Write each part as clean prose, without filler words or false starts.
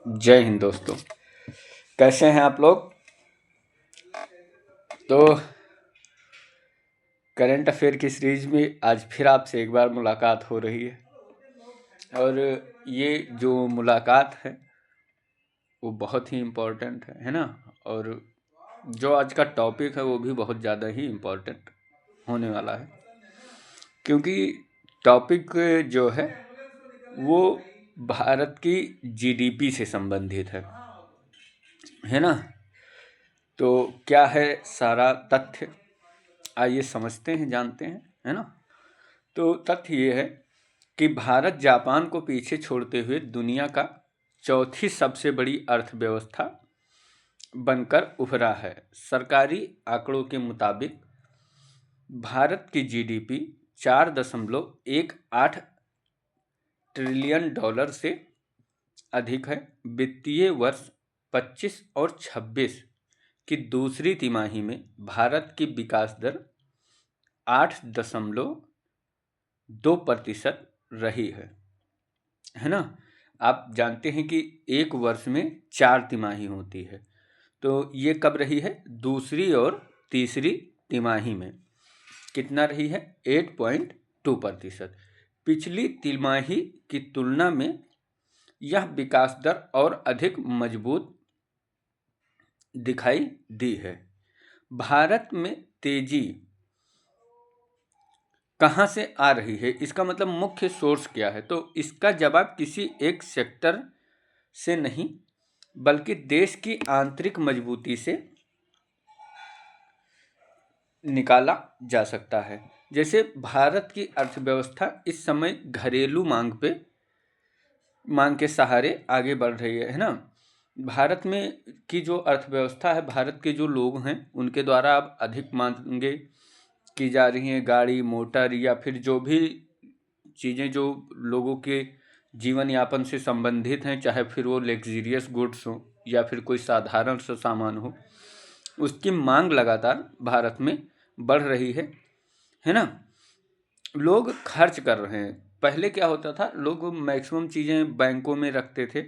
जय हिंद दोस्तों। कैसे हैं आप लोग। तो करंट अफेयर की सीरीज में आज फिर आपसे एक बार मुलाकात हो रही है और ये जो मुलाकात है वो बहुत ही इम्पोर्टेंट है ना। और जो आज का टॉपिक है वो भी बहुत ज़्यादा ही इम्पोर्टेंट होने वाला है, क्योंकि टॉपिक जो वो भारत की जीडीपी से संबंधित है ना। तो क्या है सारा तथ्य, आइए समझते हैं, जानते हैं, है ना। तो तथ्य ये है कि भारत जापान को पीछे छोड़ते हुए दुनिया का चौथी सबसे बड़ी अर्थव्यवस्था बनकर उभरा है। सरकारी आंकड़ों के मुताबिक भारत की जीडीपी 4.18 ट्रिलियन डॉलर से अधिक है। वित्तीय वर्ष 25 और 26 की दूसरी तिमाही में भारत की विकास दर 8.2% रही है ना। आप जानते हैं कि एक वर्ष में 4 तिमाही होती है, तो ये कब रही है, दूसरी और तीसरी तिमाही में कितना रही है, 8.2%। पिछली तिमाही की तुलना में यह विकास दर और अधिक मजबूत दिखाई दी है। भारत में तेजी कहाँ से आ रही है, इसका मतलब मुख्य सोर्स क्या है, तो इसका जवाब किसी एक सेक्टर से नहीं बल्कि देश की आंतरिक मजबूती से निकाला जा सकता है। जैसे भारत की अर्थव्यवस्था इस समय घरेलू मांग के सहारे आगे बढ़ रही है ना। भारत में की जो अर्थव्यवस्था है, भारत के जो लोग हैं उनके द्वारा अब अधिक मांगे की जा रही हैं, गाड़ी मोटर या फिर जो भी चीज़ें जो लोगों के जीवन यापन से संबंधित हैं, चाहे फिर वो लग्जरियस गुड्स हो या फिर कोई साधारण सा सामान हो, उसकी मांग लगातार भारत में बढ़ रही है ना। लोग खर्च कर रहे हैं। पहले क्या होता था, लोग मैक्सिमम चीज़ें बैंकों में रखते थे,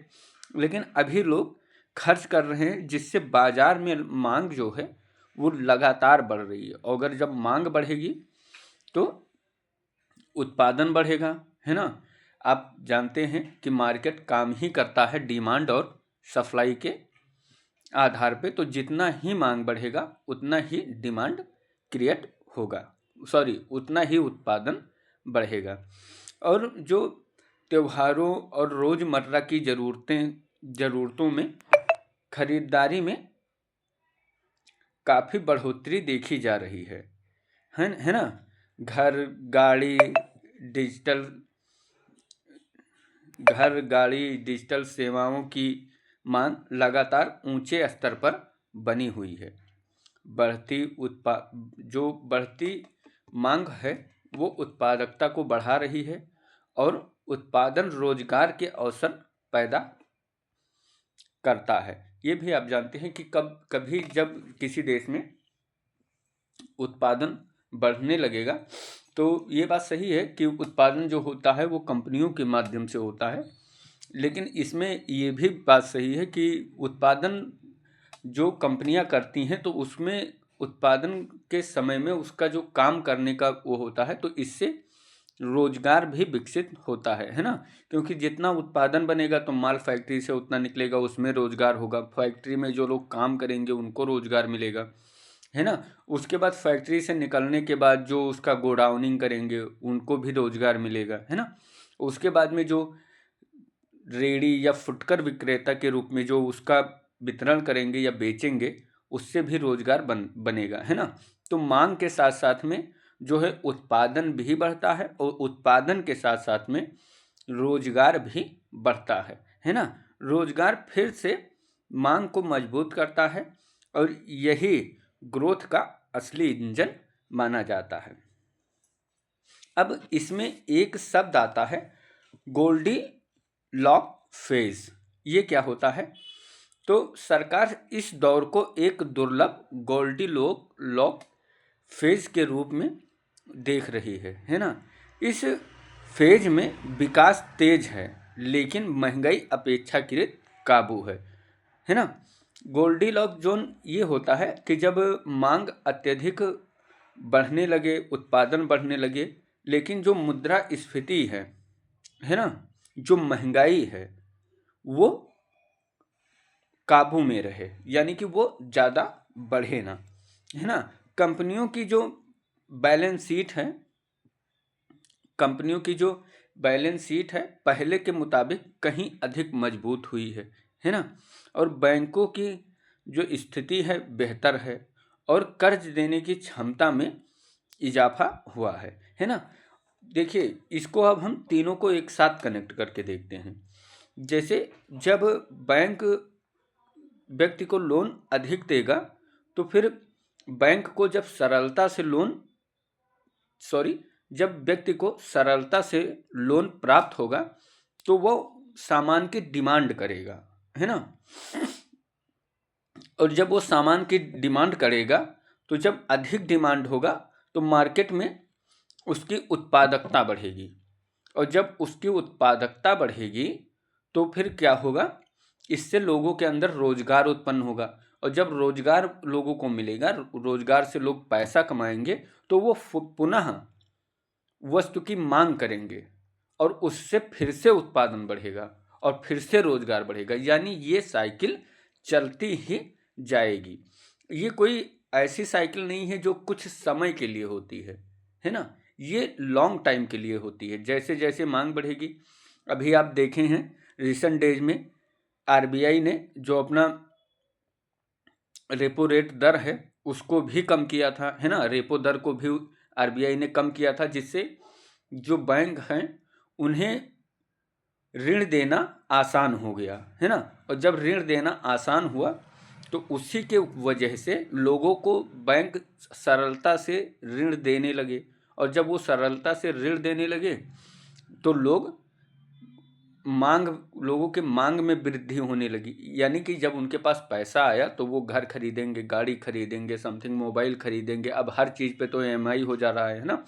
लेकिन अभी लोग खर्च कर रहे हैं, जिससे बाजार में मांग जो है वो लगातार बढ़ रही है। और अगर जब मांग बढ़ेगी तो उत्पादन बढ़ेगा, है ना। आप जानते हैं कि मार्केट काम ही करता है डिमांड और सप्लाई के आधार पे। तो जितना ही मांग बढ़ेगा उतना ही डिमांड क्रिएट होगा, उतना ही उत्पादन बढ़ेगा। और जो त्योहारों और रोज़मर्रा की ज़रूरतों में खरीदारी में काफ़ी बढ़ोतरी देखी जा रही है ना। घर गाड़ी डिजिटल सेवाओं की मांग लगातार ऊंचे स्तर पर बनी हुई है। जो बढ़ती मांग है वो उत्पादकता को बढ़ा रही है और उत्पादन रोजगार के अवसर पैदा करता है। ये भी आप जानते हैं कि कभी जब किसी देश में उत्पादन बढ़ने लगेगा तो ये बात सही है कि उत्पादन जो होता है वो कंपनियों के माध्यम से होता है, लेकिन इसमें ये भी बात सही है कि उत्पादन जो कंपनियां करती हैं तो उसमें उत्पादन के समय में उसका जो काम करने का वो होता है, तो इससे रोजगार भी विकसित होता है ना। क्योंकि जितना उत्पादन बनेगा तो माल फैक्ट्री से उतना निकलेगा, उसमें रोजगार होगा। फैक्ट्री में जो लोग काम करेंगे उनको रोजगार मिलेगा, है ना। उसके बाद फैक्ट्री से निकलने के बाद जो उसका गोडाउनिंग करेंगे उनको भी रोजगार मिलेगा, है ना। उसके बाद में जो रेडी या फुटकर विक्रेता के रूप में जो उसका वितरण करेंगे या बेचेंगे, उससे भी रोजगार बनेगा, है ना। तो मांग के साथ साथ में जो है उत्पादन भी बढ़ता है और उत्पादन के साथ साथ में रोजगार भी बढ़ता है ना। रोजगार फिर से मांग को मजबूत करता है और यही ग्रोथ का असली इंजन माना जाता है। अब इसमें एक शब्द आता है गोल्डी लॉक फेज। ये क्या होता है, तो सरकार इस दौर को एक दुर्लभ गोल्डी लॉक फेज के रूप में देख रही है ना। इस फेज में विकास तेज है लेकिन महंगाई अपेक्षाकृत काबू है ना। गोल्डीलॉक जोन ये होता है कि जब मांग अत्यधिक बढ़ने लगे, उत्पादन बढ़ने लगे, लेकिन जो मुद्रास्फीति है ना, जो महंगाई है वो काबू में रहे, यानी कि वो ज़्यादा बढ़े ना, है ना। कंपनियों की जो बैलेंस शीट है, कंपनियों की जो बैलेंस शीट है पहले के मुताबिक कहीं अधिक मजबूत हुई है ना। और बैंकों की जो स्थिति है बेहतर है, और कर्ज देने की क्षमता में इजाफा हुआ है ना। देखिए, इसको अब हम तीनों को एक साथ कनेक्ट करके देखते हैं। जैसे जब बैंक व्यक्ति को लोन अधिक देगा, तो फिर बैंक को जब व्यक्ति को सरलता से लोन प्राप्त होगा, तो वो सामान की डिमांड करेगा, है ना। और जब वो सामान की डिमांड करेगा, तो जब अधिक डिमांड होगा तो मार्केट में उसकी उत्पादकता बढ़ेगी, और जब उसकी उत्पादकता बढ़ेगी तो फिर क्या होगा, इससे लोगों के अंदर रोजगार उत्पन्न होगा, और जब रोजगार लोगों को मिलेगा, रोजगार से लोग पैसा कमाएंगे, तो वो पुनः वस्तु की मांग करेंगे, और उससे फिर से उत्पादन बढ़ेगा, और फिर से रोजगार बढ़ेगा, यानी ये साइकिल चलती ही जाएगी। ये कोई ऐसी साइकिल नहीं है जो कुछ समय के लिए होती है ना। ये लॉन्ग टाइम के लिए होती है। जैसे जैसे मांग बढ़ेगी, अभी आप देखे हैं रिसेंट डेज में आरबीआई ने जो अपना रेपो रेट दर है उसको भी कम किया था, है ना। रेपो दर को भी आरबीआई ने कम किया था, जिससे जो बैंक हैं उन्हें ऋण देना आसान हो गया, है ना। और जब ऋण देना आसान हुआ तो उसी के वजह से लोगों को बैंक सरलता से ऋण देने लगे, और जब वो सरलता से ऋण देने लगे तो लोगों के मांग में वृद्धि होने लगी, यानी कि जब उनके पास पैसा आया तो वो घर खरीदेंगे, गाड़ी खरीदेंगे, समथिंग मोबाइल खरीदेंगे। अब हर चीज़ पे तो ईएमआई हो जा रहा है ना।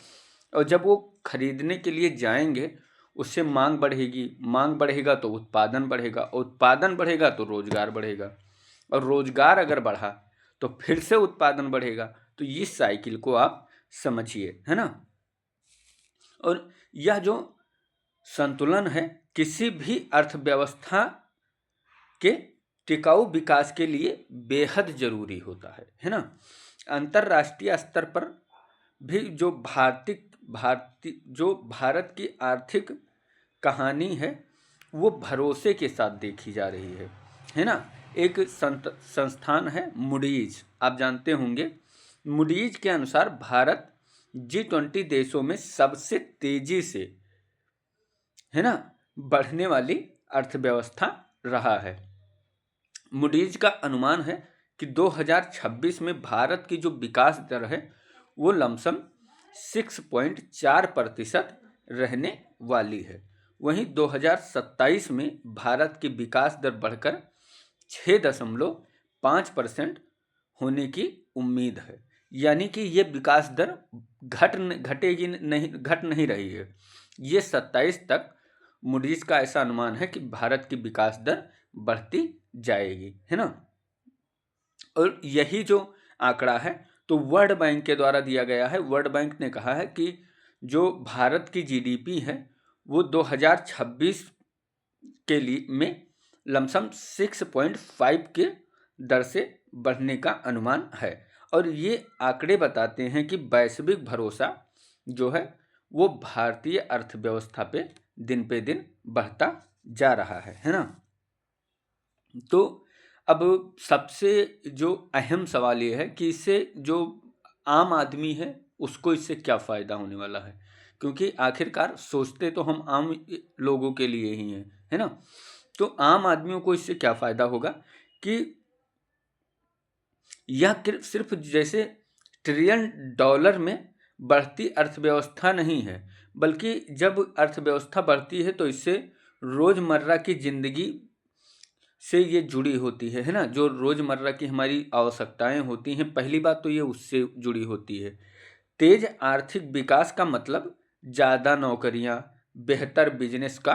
और जब वो खरीदने के लिए जाएंगे, उससे मांग बढ़ेगी, मांग बढ़ेगा तो उत्पादन बढ़ेगा, उत्पादन बढ़ेगा तो रोजगार बढ़ेगा, और रोजगार अगर बढ़ा तो फिर से उत्पादन बढ़ेगा। तो इस साइकिल को आप समझिए, है ना। और यह जो संतुलन है किसी भी अर्थव्यवस्था के टिकाऊ विकास के लिए बेहद जरूरी होता है ना। अंतर्राष्ट्रीय स्तर पर भी जो भारत की आर्थिक कहानी है वो भरोसे के साथ देखी जा रही है ना। एक संस्थान है मूडीज, आप जानते होंगे। मूडीज के अनुसार भारत G20 देशों में सबसे तेजी से, है ना, बढ़ने वाली अर्थव्यवस्था रहा है। मूडीज का अनुमान है कि 2026 में भारत की जो विकास दर है वो लमसम 6.4% रहने वाली है। वहीं 2027 में भारत की विकास दर बढ़कर 6.5% होने की उम्मीद है, यानी कि ये विकास दर घट नहीं रही है। ये 27 तक मूडीज का ऐसा अनुमान है कि भारत की विकास दर बढ़ती जाएगी, है ना। और यही जो आंकड़ा है तो वर्ल्ड बैंक के द्वारा दिया गया है। वर्ल्ड बैंक ने कहा है कि जो भारत की जीडीपी है वो 2026 के लिए में लमसम 6.5 के दर से बढ़ने का अनुमान है। और ये आंकड़े बताते हैं कि वैश्विक भरोसा जो है वो भारतीय अर्थव्यवस्था पे दिन पे दिन बढ़ता जा रहा है ना। तो अब सबसे जो अहम सवाल ये है कि इससे जो आम आदमी है उसको इससे क्या फ़ायदा होने वाला है, क्योंकि आखिरकार सोचते तो हम आम लोगों के लिए ही हैं, है ना। तो आम आदमियों को इससे क्या फ़ायदा होगा कि यह सिर्फ जैसे ट्रिलियन डॉलर में बढ़ती अर्थव्यवस्था नहीं है, बल्कि जब अर्थव्यवस्था बढ़ती है तो इससे रोज़मर्रा की ज़िंदगी से ये जुड़ी होती है ना। जो रोज़मर्रा की हमारी आवश्यकताएं होती हैं, पहली बात तो ये उससे जुड़ी होती है। तेज आर्थिक विकास का मतलब ज़्यादा नौकरियां, बेहतर बिजनेस का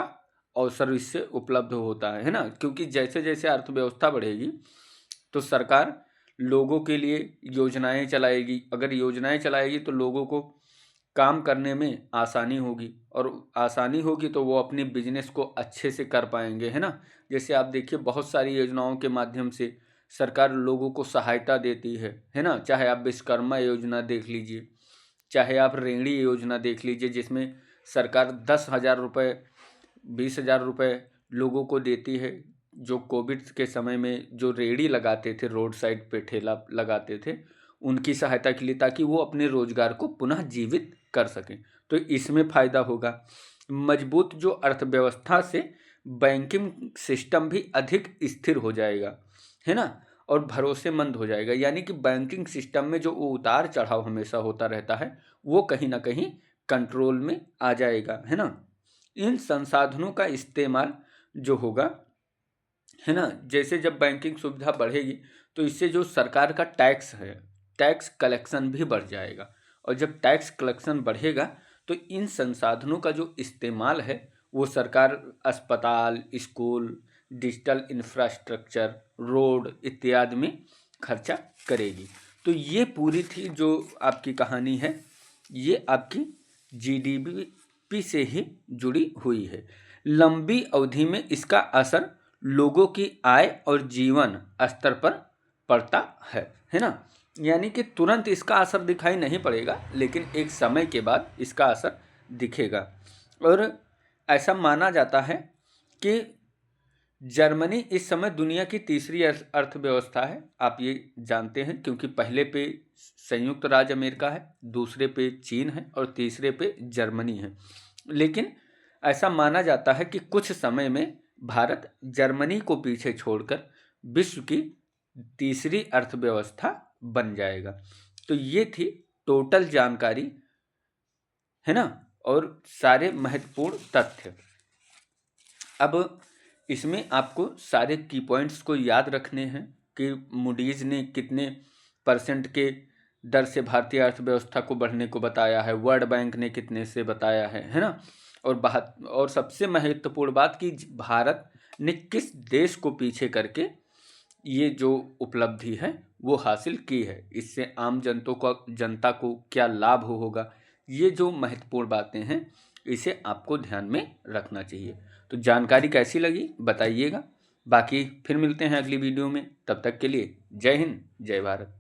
अवसर इससे उपलब्ध होता है ना, क्योंकि जैसे जैसे अर्थव्यवस्था बढ़ेगी तो सरकार लोगों के लिए योजनाएं चलाएगी। अगर योजनाएं चलाएगी तो लोगों को काम करने में आसानी होगी, और आसानी होगी तो वो अपने बिजनेस को अच्छे से कर पाएंगे, है ना। जैसे आप देखिए बहुत सारी योजनाओं के माध्यम से सरकार लोगों को सहायता देती है ना। चाहे आप विश्वकर्मा योजना देख लीजिए, चाहे आप रेहड़ी योजना देख लीजिए, जिसमें सरकार 10,000 रुपये 20,000 रुपये लोगों को देती है, जो कोविड के समय में जो रेहड़ी लगाते थे, रोड साइड पे ठेला लगाते थे, उनकी सहायता के लिए, ताकि वो अपने रोजगार को पुनः जीवित कर सकें। तो इसमें फ़ायदा होगा। मजबूत जो अर्थव्यवस्था से बैंकिंग सिस्टम भी अधिक स्थिर हो जाएगा, है ना, और भरोसेमंद हो जाएगा। यानी कि बैंकिंग सिस्टम में जो उतार चढ़ाव हमेशा होता रहता है वो कहीं ना कहीं कंट्रोल में आ जाएगा, है ना। इन संसाधनों का इस्तेमाल जो होगा, है ना, जैसे जब बैंकिंग सुविधा बढ़ेगी तो इससे जो सरकार का टैक्स है, टैक्स कलेक्शन भी बढ़ जाएगा। और जब टैक्स कलेक्शन बढ़ेगा तो इन संसाधनों का जो इस्तेमाल है वो सरकार अस्पताल, स्कूल, डिजिटल इंफ्रास्ट्रक्चर, रोड इत्यादि में खर्चा करेगी। तो ये पूरी थी जो आपकी कहानी है, ये आपकी जीडीपी से ही जुड़ी हुई है। लंबी अवधि में इसका असर लोगों की आय और जीवन स्तर पर पड़ता है ना। यानी कि तुरंत इसका असर दिखाई नहीं पड़ेगा, लेकिन एक समय के बाद इसका असर दिखेगा। और ऐसा माना जाता है कि जर्मनी इस समय दुनिया की तीसरी अर्थव्यवस्था है। आप ये जानते हैं, क्योंकि पहले पे संयुक्त राज्य अमेरिका है, दूसरे पे चीन है और तीसरे पे जर्मनी है। लेकिन ऐसा माना जाता है कि कुछ समय में भारत जर्मनी को पीछे छोड़कर विश्व की तीसरी अर्थव्यवस्था बन जाएगा। तो ये थी टोटल जानकारी, है ना, और सारे महत्वपूर्ण तथ्य। अब इसमें आपको सारे की पॉइंट्स को याद रखने हैं कि मूडीज ने कितने % के दर से भारतीय अर्थव्यवस्था को बढ़ने को बताया है, वर्ल्ड बैंक ने कितने से बताया है ना। और सबसे महत्वपूर्ण बात कि भारत ने किस देश को पीछे करके ये जो उपलब्धि है वो हासिल की है, इससे आम जनता को क्या लाभ होगा। ये जो महत्वपूर्ण बातें हैं इसे आपको ध्यान में रखना चाहिए। तो जानकारी कैसी लगी बताइएगा। बाकी फिर मिलते हैं अगली वीडियो में, तब तक के लिए जय हिंद जय भारत।